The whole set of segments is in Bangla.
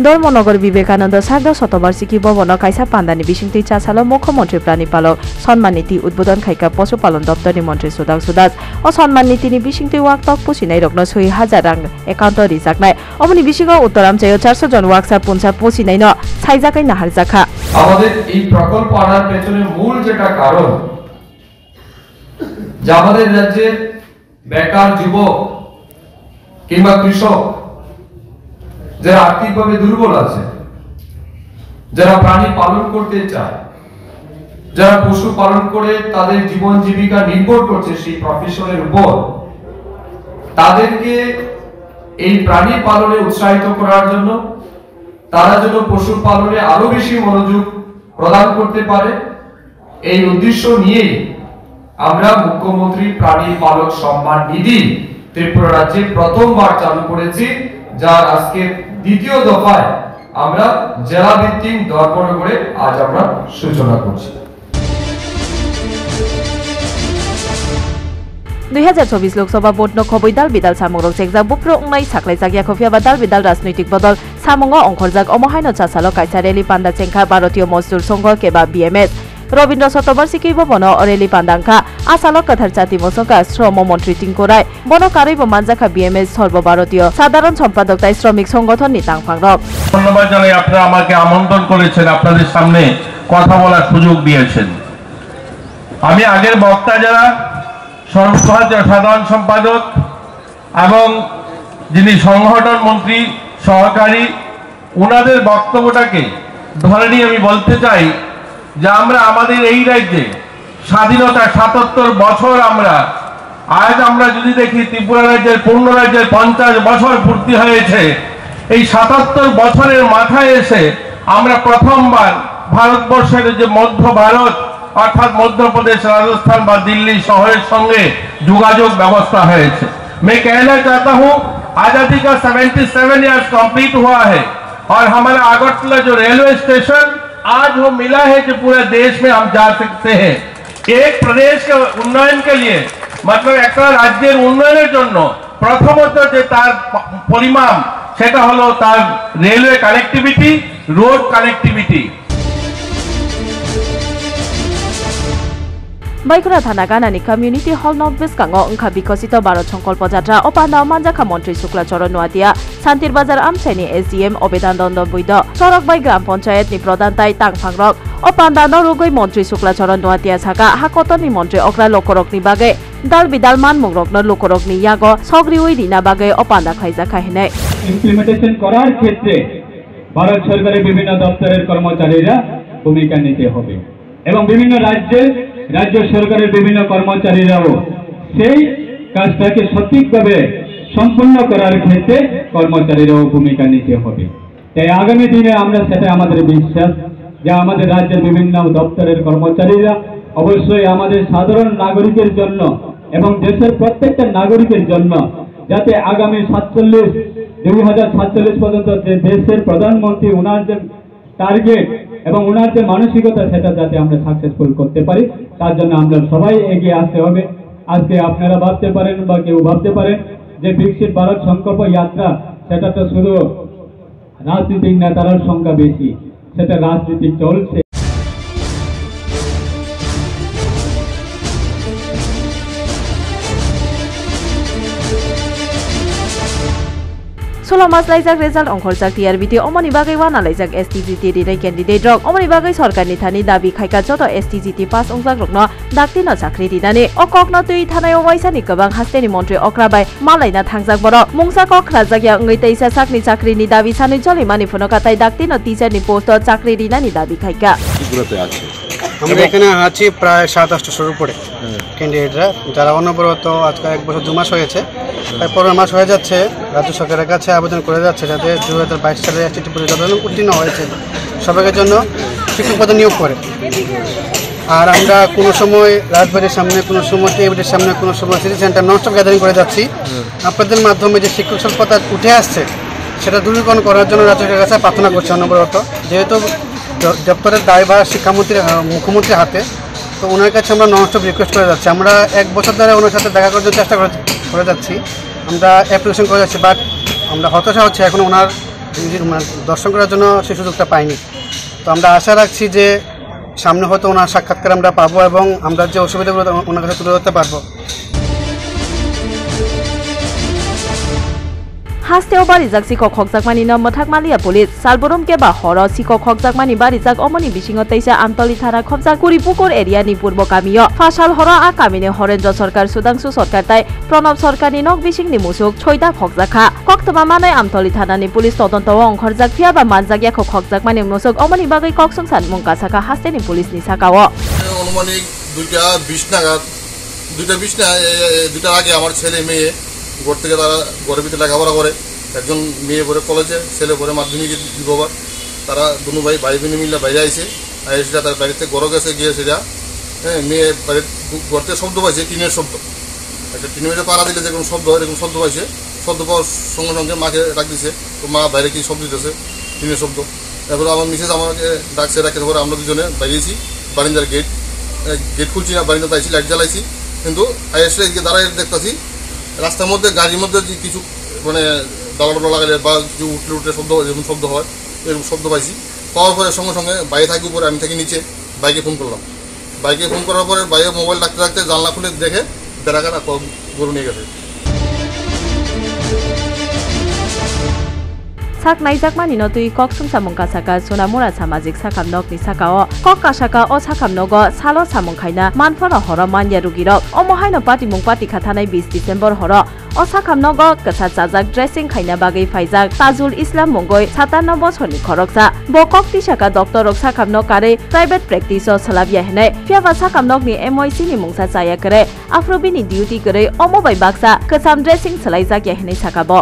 ধর্মনগর বিবেকানন্দ সার্ধ শতবার্ষিকী ভবন কাইসা পান্দানি বিশিংটি চাসালো মুখ্যমন্ত্রী প্রাণীপালক সম্মান নীতি উদ্বোধন খাইকা পশুপালন দপ্তরনি মন্ত্রী সুদাংশু দাস ও সম্মান নীতিনি বিশিংটি ওয়াকটক পুষিনাই রগ্ন 6,000 রাং একাউন্ট রিজাকনাই অমনি বিশিঙ্গ উত্তরাম চাইও 400 জন ওয়াকসার পুনসা পুষিনাই ন সাইজাকাই নাহার জাখা আমাদের এই প্রকল্প আনার পেছনে মূল যেটা কারণ যে আমাদের রাজ্যের বেকার যুবক কিংবা কৃষক যারা আর্থিকভাবে দুর্বল আছে, যারা প্রাণী পালন করতে চায়, যারা পশু পালন করে তাদের জীবন জীবিকা নির্ভর করছে সেই প্রফেশনের উপর, তাদেরকে এই প্রাণী পালনে উৎসাহিত করার জন্য, তারা যেন পশু পালনে আরো বেশি মনোযোগ প্রদান করতে পারে, এই উদ্দেশ্য নিয়েই আমরা মুখ্যমন্ত্রী প্রাণী পালক সম্মান নিধি ত্রিপুরা রাজ্যে প্রথমবার চালু করেছি, যার আজকে দ্বিতীয় দফায় আমরা জেলা ভিত্তিক ধর্মনগরে আজ আমরা সূচনা করছি। 2024 লোকসভা ভোট নখবই দাল বিদাল সামগ্রক চেকজাক বুপ্র উংনাই সাকলাই জাগিয়া খফিয়াবা দাল বিদাল রাজনৈতিক বদল সামঙ্গ অংখরজাক অমহাইন চাসালো কাইসা রেলি পান্ডা চেংখা ভারতীয় মজদুর সংঘ কেবা বিএমএস রবীন্দ্র শতবার্ষিকী ভবন অরেলি পান্ডাংখা আসালক কথার জাতি মসকা শ্রম মন্ত্রী টিঙ্করাই বনকারিব মানজাখা বিএমএস সর্বভারতীয় সাধারণ সম্পাদক তাই শ্রমিক সংগঠন নিতাংফাংরক ধন্যবাদ জানাই, আপনারা আমাকে আমন্ত্রণ করেছেন, আপনাদের সামনে কথা বলার সুযোগ দিয়েছেন। আমি আগের বক্তা যারা সাধারণ সম্পাদক এবং যিনি সংগঠন মন্ত্রী সহকারী, ওনাদের বক্তব্যটাকে ধরে নিয়ে আমি বলতে চাই যে আমরা আমাদের এই রাজ্যে স্বাধীনতা ৭৭ বছর আজ আমরা যদি দেখি ত্রিপুরা রাজ্যের পূর্ণ রাজ্যের 50 বছর পূর্তি হয়েছে। এই ৭৭ বছরের মাথায় এসে আমরা প্রথমবার ভারতবর্ষের যে মধ্য ভারত অর্থাৎ মধ্যপ্রদেশ, राजस्थान বা दिल्ली শহরের সঙ্গে যোগাযোগ ব্যবস্থা হয়েছে। मैं कहना चाहता हूं आजादी का 77 इयर्स कंप्लीट हुआ है और हमारा अगरतला जो रेलवे स्टेशन आज वो मिला है जो पूरे देश में हम जा सकते हैं। एक प्रदेश के उन्नयन के लिए मतलब एक राज्य उन्नयन प्रथमत जो तार परिमाण सेटा हलो तार रेलवे कानेक्टिविटी, रोड कानेक्टिविटी। বাইকুড়া থানা গানানি কমিউনিটি হল নর্থ বেস্ট কাঙ্গো ওংখা বিকশিত ভারত সংকল্প যাত্রা অপান্ডা মানজাখা মন্ত্রী শুক্লাচরণ নোয়াদিয়া শান্তির বাজার আমচাইনি এসডিএম অবেদানন্দ বৈদ সড়ক বাই গ্রাম পঞ্চায়েত নি প্রধান তাই তাংফাংরক অপান্ডা নরুগৈ মন্ত্রী শুক্লাচরণ নোয়াদিয়া সাকা হাকতনি মন্ত্রী অকরা লোকরকনি বাগে দাল বিদাল মান মুগরকন লোকরকনি ইয়াগ সগ্রিউই দিনা বাগে অপান্ডা খাইজাখা হেনে ইমপ্লিমেন্টেশন করার ক্ষেত্রে ভারত সরকারের বিভিন্ন দপ্তরের কর্মচারীরা ভূমিকা নিতে হবে এবং বিভিন্ন রাজ্য সরকারের বিভিন্ন কর্মচারীরাও সেই কাজটাকে সঠিকভাবে সম্পূর্ণ করার ক্ষেত্রে কর্মচারীরাও ভূমিকা নিতে হবে। তাই আগামী দিনে আমরা সেটা আমাদের বিশ্বাস যে আমাদের রাজ্যের বিভিন্ন দপ্তরের কর্মচারীরা অবশ্যই আমাদের সাধারণ নাগরিকের জন্য এবং দেশের প্রত্যেকটা নাগরিকের জন্য যাতে আগামী 2047 পর্যন্ত যে দেশের প্রধানমন্ত্রী ওনার যে টার্গেট এবং ওনার যে মানসিকতা সেটা যাতে আমরা সাকসেসফুল করতে পারি তার জন্য আমরা সবাই এগিয়ে আসতে হবে। আজকে আপনারা ভাবতে পারেন বা কেউ ভাবতে পারেন যে বিকশিত ভারত সংকল্প যাত্রা সেটা তো শুধু রাজনৈতিক নেতার সংখ্যা বেশি, সেটা রাজনীতি চলছে। Sulamas laijak result ongkhorjak TRBT omoni bagai wana laijak STGT dinai candidate rok omoni bagai sarkar ni thani dabi khaika joto STGT pass ongjak rokno dakti no chakri dinani okokno tui thanayo waisani gobang hasteni mantri okrabai malaina thangjak borok mungsa kok rajak ya ngai teisa sakni chakri ni dabi sanui choli mani phono katai dakti no teacher ni post chakri dinani dabi khaika গুলোতে আছে আমরা এখানে আছি প্রায় 7-800 উপরে ক্যান্ডিডেটরা যারা অনবরত আজকে 1 বছর 2 মাস হয়েছে প্রায় 15 মাস হয়ে যাচ্ছে রাজ্য সরকারের কাছে আবেদন করে যাচ্ছে যাতে 2022 সালে এসটিটি পরীক্ষা উত্তীর্ণ হয়েছে সবাইকে জন্য শিক্ষক পদে নিয়োগ করে। আর আমরা কোনো সময় রাজবাড়ির সামনে, কোনো সময় টেবিলের সামনে, কোনো সময় সিটি সেন্টার ননস্টপ গ্যাদারিং করে যাচ্ছি। আপনাদের মাধ্যমে যে শিক্ষক স্বল্পতা উঠে আসছে সেটা দূরীকরণ করার জন্য রাজ্য সরকারের কাছে প্রার্থনা করছি অনবরত। যেহেতু দপ্তরের দায়ভার মুখ্যমন্ত্রীর হাতে, তো ওনার কাছে আমরা ননস্টপ রিকোয়েস্ট করে যাচ্ছি। আমরা 1 বছর ধরে ওনার সাথে দেখা করার জন্য চেষ্টা করে যাচ্ছি, আমরা অ্যাপ্লিকেশন করে যাচ্ছি, বাট আমরা হতাশা হচ্ছে এখন ওনার দর্শন করার জন্য সেই সুযোগটা পাইনি। তো আমরা আশা রাখছি যে সামনে হয়তো ওনার সাক্ষাৎকার আমরা পাবো এবং আমরা যে অসুবিধাগুলো ওনার কাছে তুলে ধরতে পারবো। Hasteo barijak sikok hokjakmani no mothakmalia police salborom keba horo sikok hokjakmani barijak omoni bisingo teisa amtoli thana khobjak kuripukur area ni purbo kamio fasal horo a kamine Horenjo Sarkar Sudangsu Sarkar tai Pranab Sarkar ni nok bising ni musuk choida hokjakha koktoma manai amtoli thana ni police todonto ongkhorjak phia ba manjak yakok hokjakmani musuk omoni bagai koksungsan mungka saka haste ni police ni sakao অনুমানিক 2:20 নাগাদ 2:20 না 2টার আগে আমার ছেলে মেয়ে ঘর থেকে তারা ঘরের ভিতরে লেখাপড়া করে, একজন মেয়ে পড়ে কলেজে, ছেলে পড়ে মাধ্যমিকে দিববার, তারা দুনো ভাই বোনে মিলে বাইরে আইসে সেটা তার বাড়িতে ঘর গেছে গিয়ে সেটা মেয়ে বাড়ির ঘর থেকে শব্দ পাইছে, টিনের শব্দ, একটা টিনের মধ্যে পাড়া দিলে যেরকম শব্দ হয় এরকম শব্দ পাইছে। শব্দ পাওয়ার সঙ্গে সঙ্গে মাকে ডাক দিছে, তো মা বাইরে কি শব্দ দিতেছে, টিনের শব্দ। তারপরে আমার মিসেস আমাকে ডাকছে, ডাকে পরে আমরা দুজনে বাইরেছি, বারিন্দার গেট খুলছি না, বারিন্দা তাইছি, লাইট জ্বালাইছি, কিন্তু এসে দাঁড়াই দেখতেছি রাস্তার মধ্যে গাড়ির মধ্যে যে কিছু মানে দালাডোলা লাগালে বা যে উঠলে উঠলে শব্দ হয়, যেরকম শব্দ হয় এরকম শব্দ পাইছি। পাওয়ার পরে সঙ্গে সঙ্গে বাইরে থাকি উপরে, আমি থাকি নিচে, বাইকে ফোন করলাম। বাইকে ফোন করার পরে বাইরে মোবাইল রাখতে রাখতে জানলা খুলে দেখে বেড়াকাটা গরু নিয়ে গেছে। sak naijakmani no tui koksung samung kasaka Sonamura Samajik Sakamnok ni sakao kok kasaka o sakamnogo salo samung khaina manfara horo manya rugirok omohaino patimung pati khathanai 20 December horo o sakamnogo kasa chajak dressing khaina bagai faijak Tajul Islam mungoi 57 bochorni khoroksa bo kokti saka doctor rok sakamnok kare private practice o salabya henai fiaba sakamnok ni MOC ni mungsa chaya kare afrobi ni duty kare omobai baksa kasam dressing salaijak ya henai sakabo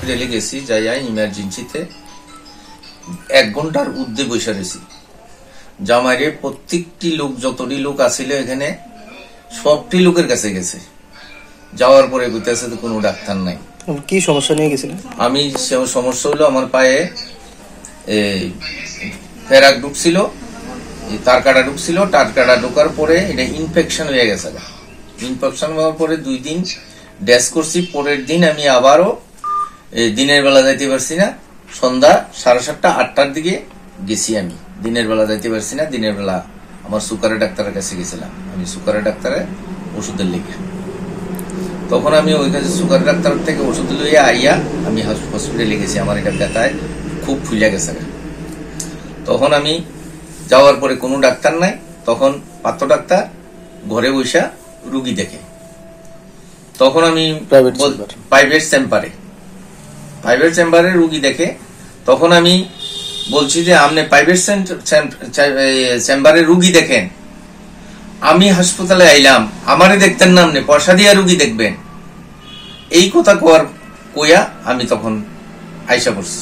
রেলে গেছি, যাইয়া ইমার্জেন্সিতে 1 ঘন্টার উদ্দে বসে রয়েছি। জামাইরে প্রত্যেকটি লোক যতটি লোক আসিল এখানে সবটি লোকের কাছে গেছে, যাওয়ার পরে কইতেছে তো কোনো ডাক্তার নাই। কি সমস্যা নিয়ে গেছিলেন? আমি সমস্যা হলো আমার পায়ে ফেরাক ঢুকছিল, তার কাটা ঢুকছিল, তার কাটা ঢোকার পরে এটা ইনফেকশন হয়ে গেছে। ইনফেকশন হওয়ার পরে 2 দিন ড্যাশ করছি। পরের দিন আমি আবারও দিনের বেলা যাইতে পারছি না, সন্ধ্যা 7:30 8টার দিকে গেছি। আমি দিনের বেলা যাইতে পারছি না, দিনের বেলা আমার সুগারের ডাক্তারের কাছে গেছিলাম, আমি সুগারের ডাক্তারের ওষুধের লেগে। তখন আমি ওই কাছে সুগারের ডাক্তার থেকে ওষুধ লইয়া আইয়া আমি হসপিটালে গেছি, আমার এটা ব্যথায় খুব ফুলে গেছে। তখন আমি যাওয়ার পরে কোনো ডাক্তার নাই, তখন পাত্র ডাক্তার ঘরে বসা রুগী দেখে। তখন আমি প্রাইভেট চেম্বারে রুগী দেখে। তখন আমি বলছি যে আপনি প্রাইভেট চেম্বারে রুগী দেখেন, আমি হাসপাতালে আইলাম, আমারে দেখতেন না, আপনি পয়সা দিয়া রুগী দেখবেন, এই কথা কইয়া আমি তখন আইসা পড়ছি।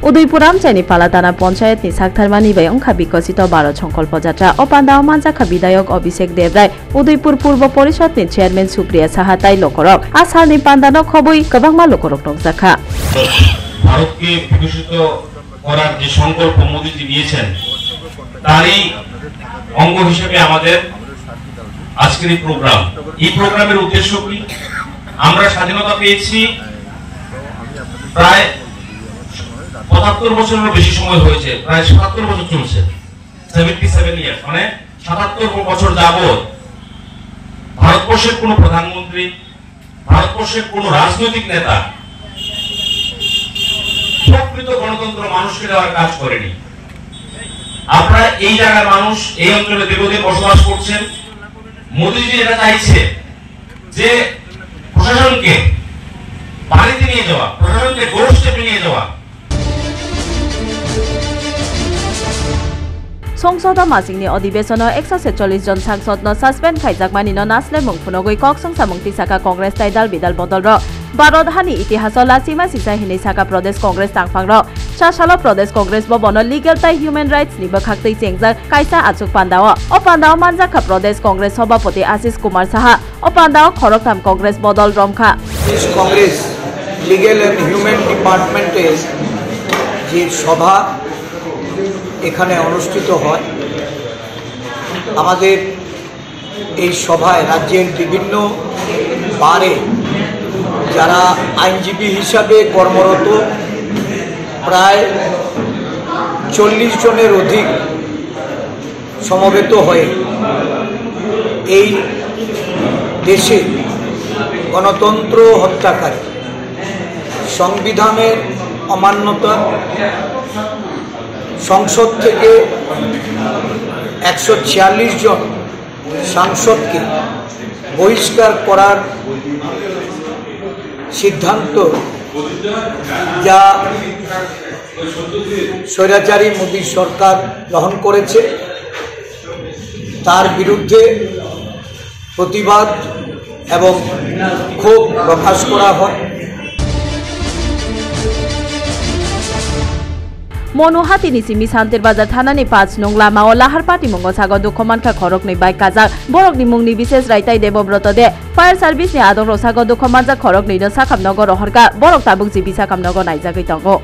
Udaipur Amchaini Palatana Panchayat ni Saktharmani bai ongkha bikosito 12 সংকল্প যাত্রা অপান্দাও মানজাখা বিধায়ক অভিষেক দেবরায় উদয়পুর পূর্ব পরিষদ ni চেয়ারম্যান সুপ্রিয়া সাহা তাই লোকরক আসালনি পান্দানো খবই গোবাংমা লোকরক নকজাখা। ভারতকে বিকশিত করার যে সংকল্প মোদিজি নিয়েছেন তারই অঙ্গ হিসেবে আমাদের আজকের এই প্রোগ্রাম। এই প্রোগ্রামের উদ্দেশ্য কি? আমরা স্বাধীনতা পেয়েছি প্রায় ৭৫ বছরেরও বেশি সময় হয়েছে, প্রায় ৭৭ বছর চলছে, 77 ইয়ার, মানে ৭৭ বছর যাবত ভারতবর্ষের কোন প্রধানমন্ত্রী, ভারতবর্ষের কোন রাজনৈতিক নেতা প্রকৃত গণতন্ত্র মানুষকে দেওয়ার কাজ করেনি। আপনারা এই জায়গার মানুষ, এই অঞ্চলে দীর্ঘদিন বসবাস করছেন। মোদীজি এটা চাইছে যে প্রশাসনকে বাড়িতে নিয়ে যাওয়া, প্রশাসনকে গোষ্ঠীতে নিয়ে যাওয়া। সংসদ মাসিংনি অধিবেশন 146 জন সাংসদ ন সাসপেন্ড খাইজাকমানি ন নাসলে মুংফুনগৈ কক্সং সামুংতি সাকা কংগ্রেস তাইদাল বিদাল বদল র ভারত হানি ইতিহাস লাসিমা সিসা হিনি সাকা প্রদেশ কংগ্রেস তাংফাং র চাশালো প্রদেশ কংগ্রেস ভবন লিগেল তাই হিউম্যান রাইটস নিব খাকতৈ চেংজাক কাইসা আচুক পান্দাও ও পান্দাও মানজাখা প্রদেশ কংগ্রেস সভাপতি আশিস কুমার সাহা ও পান্দাও খরকথাম কংগ্রেস বদল রমখা। কংগ্রেস লিগেল এন্ড হিউম্যান ডিপার্টমেন্টের যে সভা এখানে অনুষ্ঠিত হয়, আমাদের এই সভায় রাজ্যের বিভিন্ন বারে যারা আইনজীবী হিসাবে কর্মরত প্রায় 40 জনের অধিক সমবেত হয়ে এই দেশে গণতন্ত্র হত্যাকারী, সংবিধানের অমান্যতা, সংসদ থেকে 146 জন সাংসদকে বহিষ্কার করার সিদ্ধান্ত যা স্বৈরাচারী মোদী সরকার গ্রহণ করেছে তার বিরুদ্ধে প্রতিবাদ এবং ক্ষোভ প্রকাশ করা হয়। মনোহাতি নিসিমি শান্তির বাজার থানানি 5 নং লামা ও লাহার পাটি মঙ্গ সাগ দুঃখমানখা খরক नै বাইক কাজাক বরক नि मुंगनि विशेष रायताय देवब्रत दे फायर सार्भिस नि आदर रसाग दुःखमानजा खरक नैनो साखामनगर रहरका बरक ताबुक जिबि साखामनगर नायजागै दंगो।